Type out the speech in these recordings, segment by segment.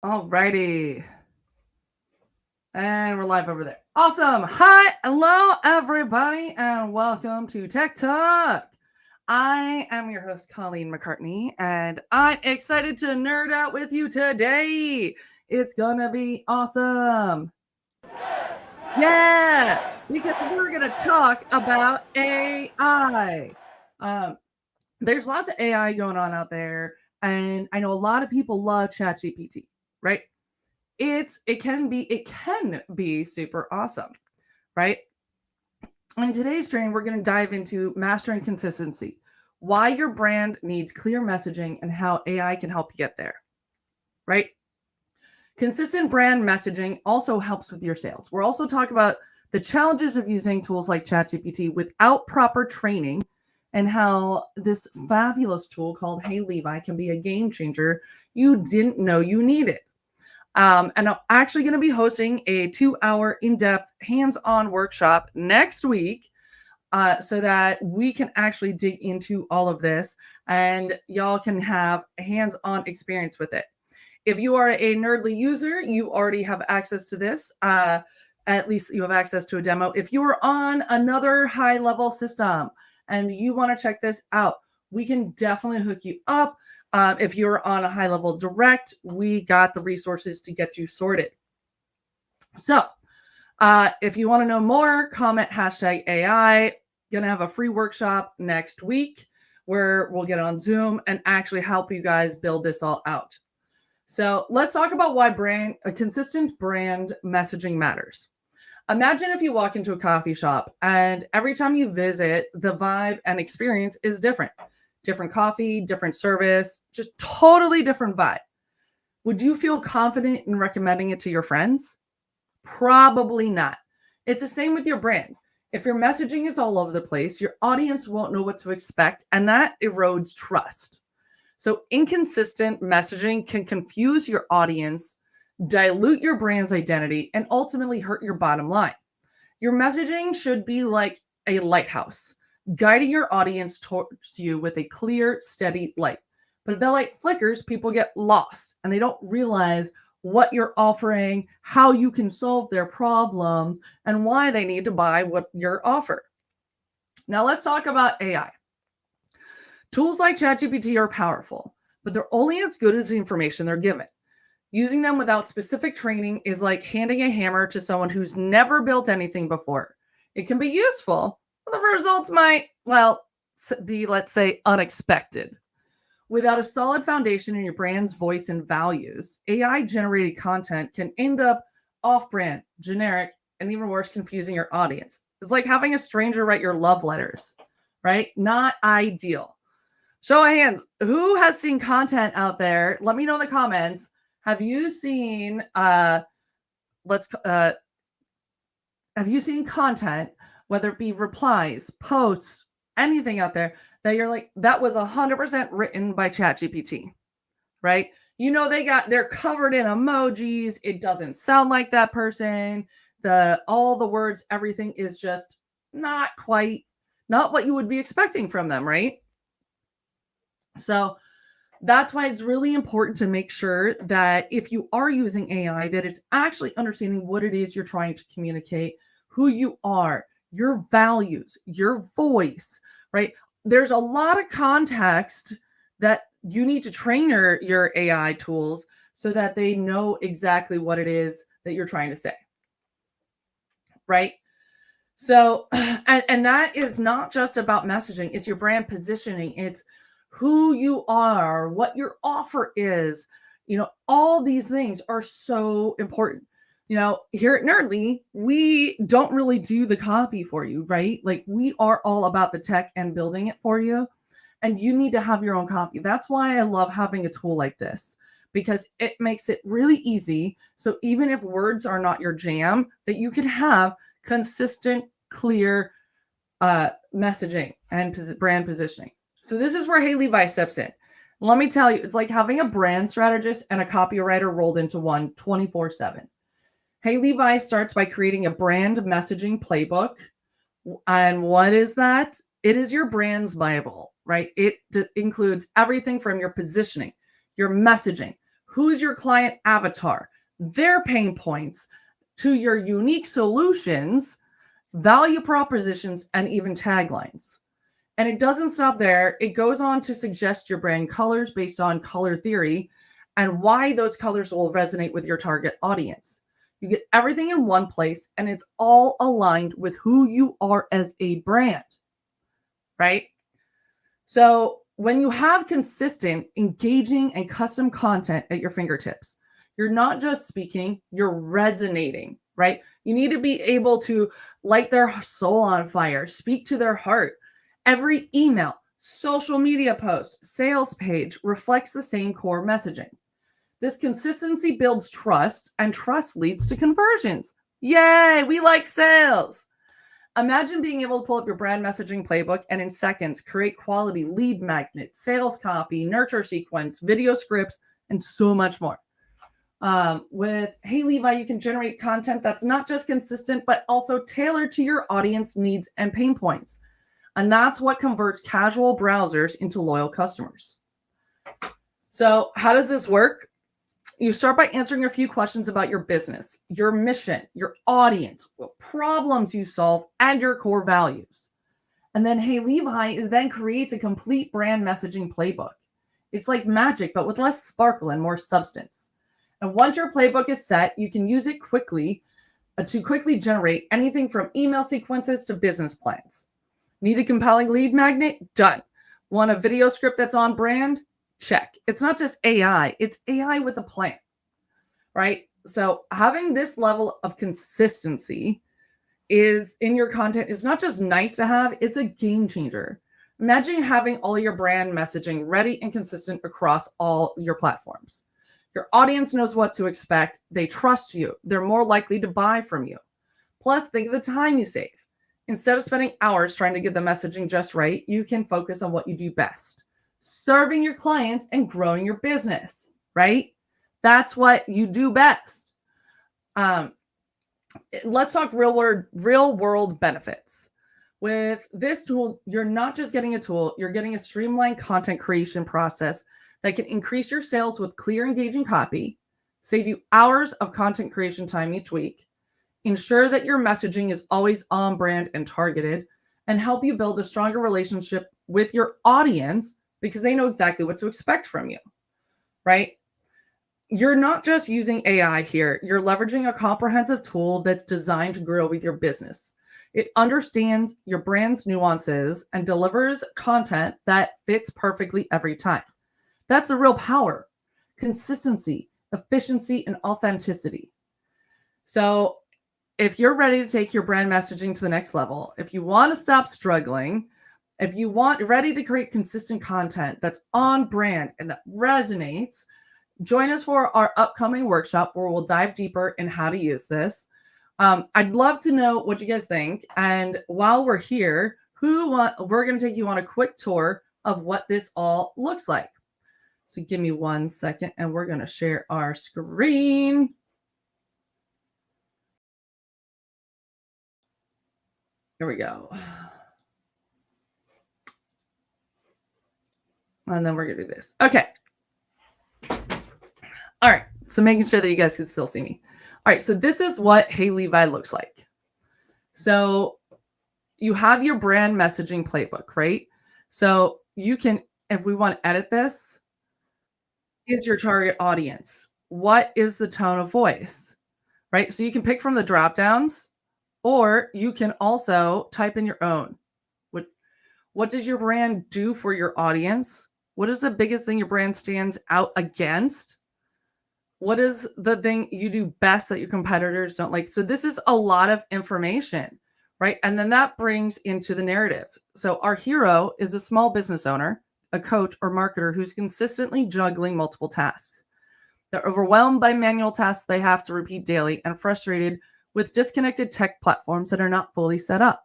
Alrighty. And we're live over there. Awesome. Hi. Hello, everybody, and welcome to Tech Talk. I am your host, Colleen McCartney, and I'm excited to nerd out with you today. It's going to be awesome. Yeah, because we're going to talk about AI. There's lots of AI going on out there, and I know a lot of people love ChatGPT, right? It can be super awesome, right? In today's training, we're going to dive into mastering consistency, why your brand needs clear messaging, and how AI can help you get there, right? Consistent brand messaging also helps with your sales. We're also talking about the challenges of using tools like ChatGPT without proper training and how this fabulous tool called Hey Levi can be a game changer you didn't know you needed. And I'm actually going to be hosting a 2-hour in-depth hands-on workshop next week so that we can actually dig into all of this and y'all can have a hands-on experience with it. If you are a Nerdly user, you already have access to this. At least you have access to a demo. If you are on another high-level system and you want to check this out, we can definitely hook you up. If you're on a high level direct, we got the resources to get you sorted. So if you want to know more, comment #AI. Gonna have a free workshop next week where we'll get on Zoom and actually help you guys build this all out. So let's talk about why a consistent brand messaging matters. Imagine if you walk into a coffee shop and every time you visit, the vibe and experience is different. Different coffee, different service, just totally different vibe. Would you feel confident in recommending it to your friends? Probably not. It's the same with your brand. If your messaging is all over the place, your audience won't know what to expect, and that erodes trust. So inconsistent messaging can confuse your audience, dilute your brand's identity, and ultimately hurt your bottom line. Your messaging should be like a lighthouse, guiding your audience towards you with a clear, steady light. But if the light flickers, people get lost and they don't realize what you're offering, how you can solve their problems, and why they need to buy what your offer. Now let's talk about AI. Tools like ChatGPT are powerful, but they're only as good as the information they're given. Using them without specific training is like handing a hammer to someone who's never built anything before. It can be useful, the results might, be, let's say, unexpected. Without a solid foundation in your brand's voice and values, AI-generated content can end up off-brand, generic, and even worse, confusing your audience. It's like having a stranger write your love letters, right? Not ideal. Show of hands, who has seen content out there? Let me know in the comments. Have you seen, have you seen content, whether it be replies, posts, anything out there that you're like, that was 100% written by ChatGPT, right? You know, they're covered in emojis. It doesn't sound like that person. All the words, everything is just not what you would be expecting from them, right? So that's why it's really important to make sure that if you are using AI, that it's actually understanding what it is you're trying to communicate, who you are, your values, your voice, right? There's a lot of context that you need to train your AI tools so that they know exactly what it is that you're trying to say, right? So, and that is not just about messaging. It's your brand positioning. It's who you are, what your offer is. You know, all these things are so important. You know, here at Nerdly, we don't really do the copy for you, right? Like, we are all about the tech and building it for you. And you need to have your own copy. That's why I love having a tool like this, because it makes it really easy. So even if words are not your jam, that you can have consistent, clear messaging and brand positioning. So this is where Hey Levi steps in. Let me tell you, it's like having a brand strategist and a copywriter rolled into one 24/7. Hey Levi starts by creating a brand messaging playbook. And what is that? It is your brand's Bible, right? It includes everything from your positioning, your messaging, who's your client avatar, their pain points, to your unique solutions, value propositions, and even taglines. And it doesn't stop there. It goes on to suggest your brand colors based on color theory and why those colors will resonate with your target audience. You get everything in one place, and it's all aligned with who you are as a brand, right? So when you have consistent, engaging, and custom content at your fingertips, you're not just speaking, you're resonating, right? You need to be able to light their soul on fire, speak to their heart. Every email, social media post, sales page reflects the same core messaging. This consistency builds trust, and trust leads to conversions. Yay, we like sales. Imagine being able to pull up your brand messaging playbook and in seconds create quality lead magnets, sales copy, nurture sequence, video scripts, and so much more. With Hey Levi, you can generate content that's not just consistent, but also tailored to your audience needs and pain points. And that's what converts casual browsers into loyal customers. So how does this work? You start by answering a few questions about your business, your mission, your audience, what problems you solve, and your core values. And then Hey Levi then creates a complete brand messaging playbook. It's like magic, but with less sparkle and more substance. And once your playbook is set, you can use it quickly to quickly generate anything from email sequences to business plans. Need a compelling lead magnet? Done. Want a video script that's on brand? Check. It's not just AI, it's AI with a plan, right? So having this level of consistency is in your content is not just nice to have, it's a game changer. Imagine having all your brand messaging ready and consistent across all your platforms. Your audience knows what to expect. They trust you. They're more likely to buy from you. Plus, think of the time you save. Instead of spending hours trying to get the messaging just right, you can focus on what you do best. Serving your clients and growing your business, right? That's what you do best. Let's talk real world benefits. With this tool, you're not just getting a tool, you're getting a streamlined content creation process that can increase your sales with clear, engaging copy, save you hours of content creation time each week, ensure that your messaging is always on brand and targeted, and help you build a stronger relationship with your audience because they know exactly what to expect from you, right? You're not just using AI here. You're leveraging a comprehensive tool that's designed to grow with your business. It understands your brand's nuances and delivers content that fits perfectly every time. That's the real power: consistency, efficiency, and authenticity. So if you're ready to take your brand messaging to the next level, if you want to stop struggling, if you want ready to create consistent content that's on brand and that resonates, join us for our upcoming workshop where we'll dive deeper in how to use this. I'd love to know what you guys think. And while we're here, we're going to take you on a quick tour of what this all looks like. So give me 1 second and we're going to share our screen. Here we go. And then we're going to do this. Okay. All right. So making sure that you guys can still see me. All right. So this is what Hey Levi looks like. So you have your brand messaging playbook, right? So you can, if we want to edit this, is your target audience? What is the tone of voice, right? So you can pick from the drop downs, or you can also type in your own. What does your brand do for your audience? What is the biggest thing your brand stands out against? What is the thing you do best that your competitors don't like? So this is a lot of information, right? And then that brings into the narrative. So our hero is a small business owner, a coach or marketer who's consistently juggling multiple tasks. They're overwhelmed by manual tasks they have to repeat daily and frustrated with disconnected tech platforms that are not fully set up.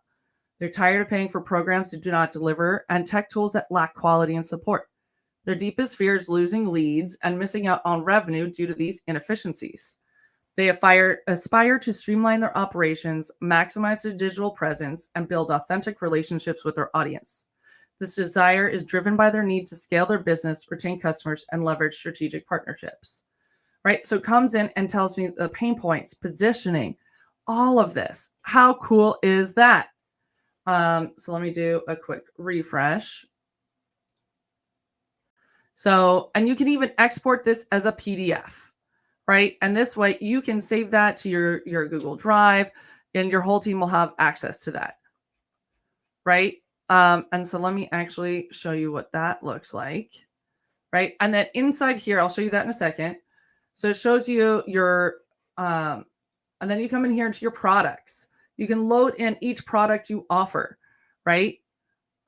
They're tired of paying for programs that do not deliver and tech tools that lack quality and support. Their deepest fear is losing leads and missing out on revenue due to these inefficiencies. They aspire to streamline their operations, maximize their digital presence, and build authentic relationships with their audience. This desire is driven by their need to scale their business, retain customers, and leverage strategic partnerships. right? So it comes in and tells me the pain points, positioning, all of this. How cool is that? So let me do a quick refresh. So, and you can even export this as a PDF, right? And this way you can save that to your Google Drive and your whole team will have access to that, right? And so let me actually show you what that looks like, right? And then inside here, I'll show you that in a second. So it shows you your, and then you come in here into your products. You can load in each product you offer, right?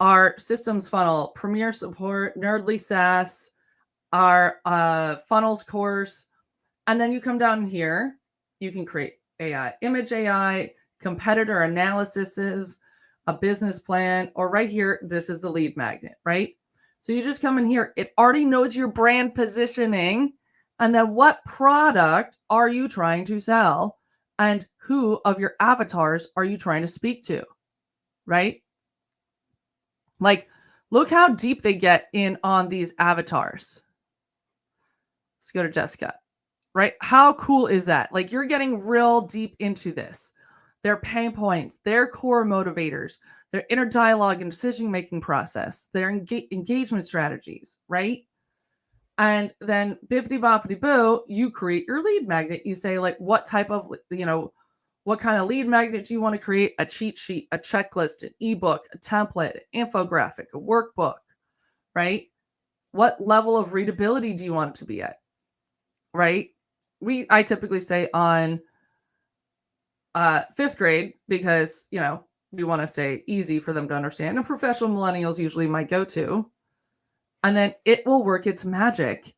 Our systems funnel, Premier support, Nerdly SaaS, our funnels course. And then you come down here, you can create AI, image AI, competitor analyses, a business plan, or right here, this is the lead magnet, right? So you just come in here, it already knows your brand positioning, and then what product are you trying to sell, and who of your avatars are you trying to speak to, right? Like, look how deep they get in on these avatars. Let's go to Jessica. Right? How cool is that? Like you're getting real deep into this. Their pain points, their core motivators, their inner dialogue and decision-making process, their engagement strategies, right? And then bippity boppity boo, you create your lead magnet. You say like, what type of, what kind of lead magnet do you want to create? A cheat sheet, a checklist, an ebook, a template, an infographic, a workbook, right? What level of readability do you want it to be at? Right? I typically say on 5th grade because, we want to stay easy for them to understand. And professional millennials usually my go-to. And then it will work its magic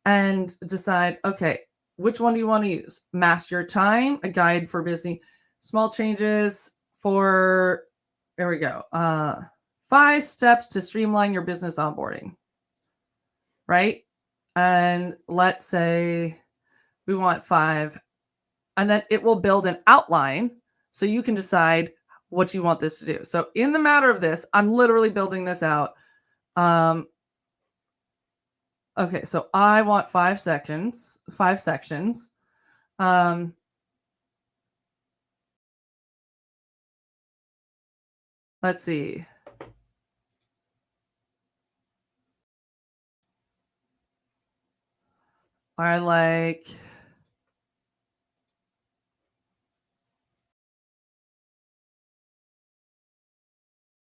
and decide, okay, which one do you want to use? Master Your Time, a guide for busy, small changes for, there we go. 5 steps to streamline your business onboarding, right? And let's say we want 5, and then it will build an outline so you can decide what you want this to do. So in the matter of this, I'm literally building this out. Okay, so I want 5 sections, 5 sections. Let's see. I like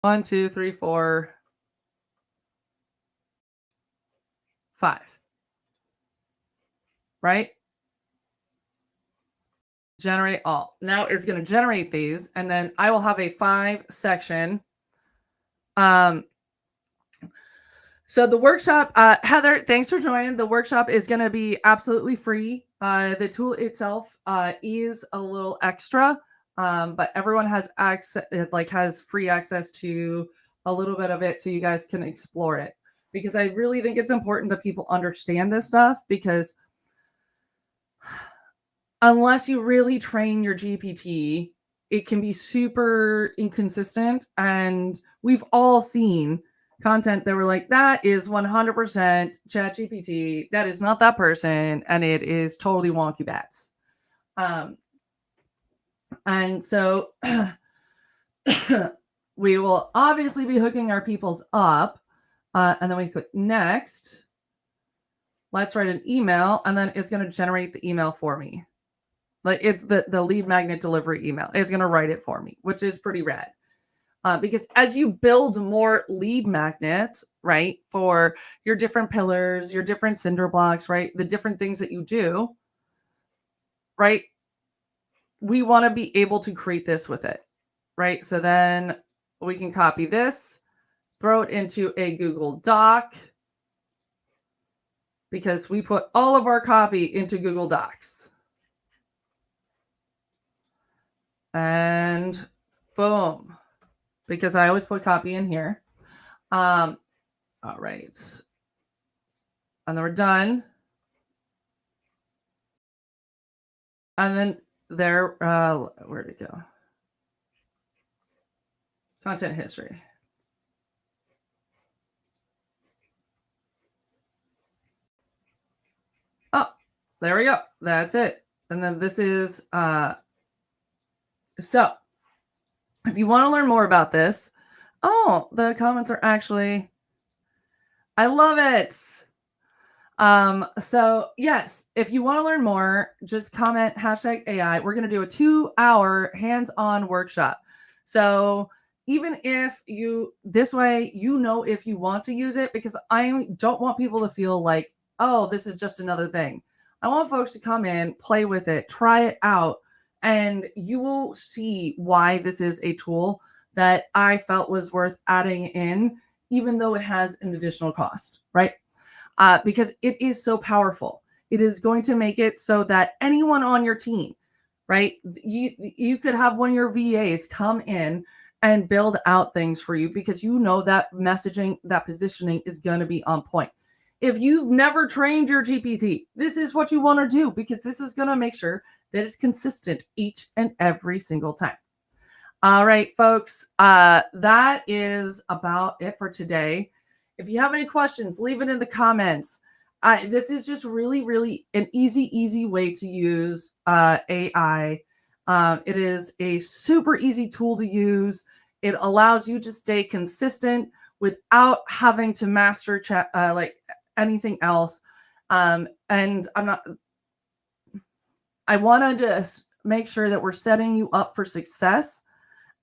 1, 2, 3, 4, 5. Right? Generate all. Now it's going to generate these, and then I will have a 5 section. So the workshop, Heather, thanks for joining. The workshop is going to be absolutely free. The tool itself is a little extra, but everyone has access, has free access to a little bit of it, so you guys can explore it. Because I really think it's important that people understand this stuff, because unless you really train your GPT, it can be super inconsistent. And we've all seen content that we're like, that is 100% ChatGPT. That is not that person. And it is totally wonky bats. And so we will obviously be hooking our peoples up. And then we click next. Let's write an email. And then it's going to generate the email for me. Like it's the lead magnet delivery email. It's going to write it for me, which is pretty rad. Because as you build more lead magnets, right, for your different pillars, your different cinder blocks, right, the different things that you do, right, we want to be able to create this with it, right? So then we can copy this, throw it into a Google Doc, because we put all of our copy into Google Docs. And boom. Because I always put copy in here. All right. And then we're done. And then there, where'd it go? Content history. Oh, There we go. That's it. And then this is, so if you want to learn more about this, oh, the comments are actually, I love it. So yes, if you want to learn more, just comment #AI. We're going to do a 2-hour hands-on workshop. So even if this way, if you want to use it, because I don't want people to feel like, oh, this is just another thing. I want folks to come in, play with it, try it out, and you will see why this is a tool that I felt was worth adding in, even though it has an additional cost, right? Because it is so powerful. It is going to make it so that anyone on your team, right? You could have one of your VAs come in and build out things for you because you know that messaging, that positioning is going to be on point. If you've never trained your GPT, this is what you want to do because this is going to make sure that it's consistent each and every single time. All right, folks, that is about it for today. If you have any questions, leave it in the comments. This is just really, really an easy way to use AI. It is a super easy tool to use. It allows you to stay consistent without having to master chat, like anything else. And I want to just make sure that we're setting you up for success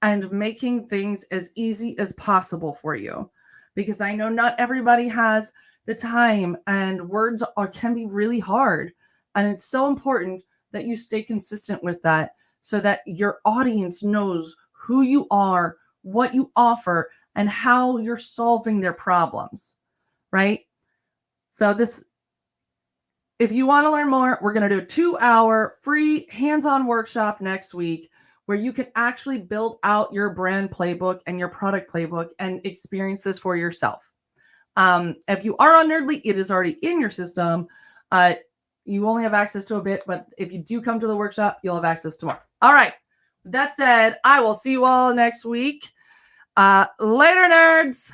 and making things as easy as possible for you. Because I know not everybody has the time and words can be really hard. And it's so important that you stay consistent with that so that your audience knows who you are, what you offer, and how you're solving their problems, right? So if you want to learn more, we're going to do a 2-hour free hands-on workshop next week where you can actually build out your brand playbook and your product playbook and experience this for yourself. If you are on Nerdly, it is already in your system. You only have access to a bit, but if you do come to the workshop, you'll have access to more. All right. That said, I will see you all next week. Later, nerds.